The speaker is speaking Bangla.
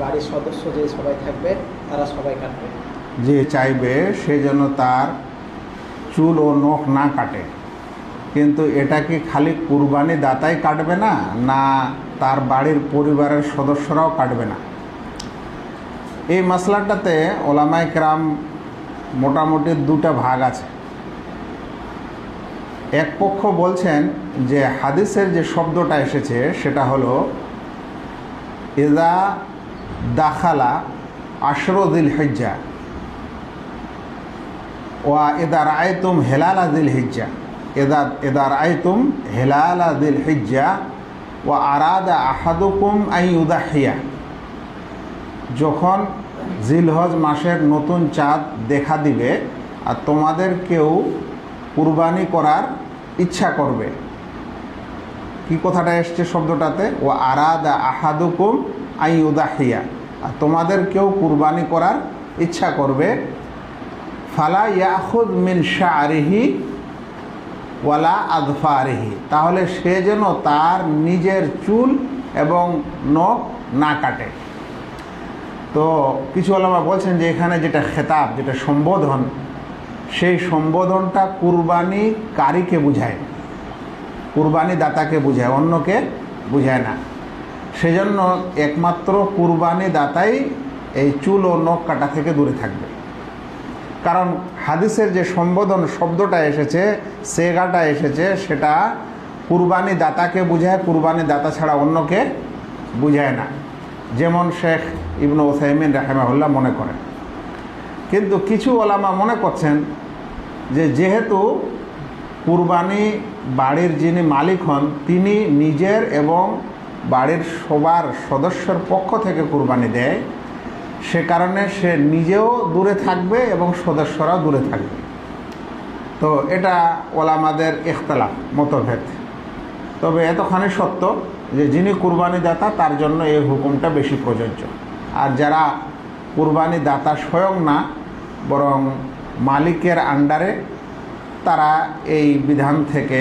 বাড়ির সদস্য যে সবাই থাকবে তারা সবাই কাটবে। যে চাইবে সে যেন তার চুল ও নখ না কাটে। কিন্তু এটা কি খালি কুরবানি দাতাই কাটবে না, না তার বাড়ির পরিবারের সদস্যরাও কাটবে না? এই মাসলাটাতে ওলামায়ে কেরাম মোটামুটি দুটা ভাগ আছে। এক পক্ষ বলছেন যে হাদিসের যে শব্দটা এসেছে সেটা হলো ইযা দাখালা আশরু যিল হিজ্জা ওয়া ইযা রাআইতুম হিলালা যিল হিজ্জা, ইযা রাআইতুম হিলালা যিল হিজ্জা ওয়া আরাদা আহাদুকুম আন ইউদাহিয়া, যখন জিলহজ মাসের নতুন চাঁদ দেখা দিবে আর তোমাদের কেউ কুরবানি করার ইচ্ছা করবে। কি কথাটা এসছে শব্দটাতে? ও আরাদা আহাদুকুম আন ইউদাহিয়া, আর তোমাদের কেউ কুরবানি করার ইচ্ছা করবে। ফালা ইয়াখুদ মিন শা'রিহি ওয়ালা আযফারিহি, তাহলে সে যেন তার নিজের চুল এবং নখ না কাটে। তো কিছু ওলামা বলছেন যে এখানে যেটা খেতাব, যেটা সম্বোধন, সেই সম্বোধনটা কুরবানিকারীকে বুঝায়, কুরবানি দাতাকে বুঝায়, অন্যকে বুঝায় না। সেজন্য একমাত্র কুরবানি দাতাই এই চুল ও নখ কাটা থেকে দূরে থাকবে। কারণ হাদিসের যে সম্বোধন শব্দটা এসেছে, সেগাটা এসেছে, সেটা কুরবানি দাতাকে বুঝায়, কুরবানি দাতা ছাড়া অন্যকে বুঝায় না, যেমন শেখ ইবনে উসাইমিন রাহিমাহুল্লাহ মনে করেন। কিন্তু কিছু ওলামা মনে করছেন যে যেহেতু কুরবানি বাড়ির যিনি মালিক হন তিনি নিজের এবং বাড়ির সবার সদস্যর পক্ষ থেকে কুরবানি দেয়, সে কারণে সে নিজেও দূরে থাকবে এবং সদস্যরাও দূরে থাকবে। তো এটা ওলামাদের ইখতিলাফ, মতভেদ। তবে এতখানি সত্য যে যিনি কুরবানি দাতা তার জন্য এই হুকুমটা বেশি প্রযোজ্য। আর যারা কুরবানি দাতা স্বয়ং না, বরং মালিকের আন্ডারে, তারা এই বিধান থেকে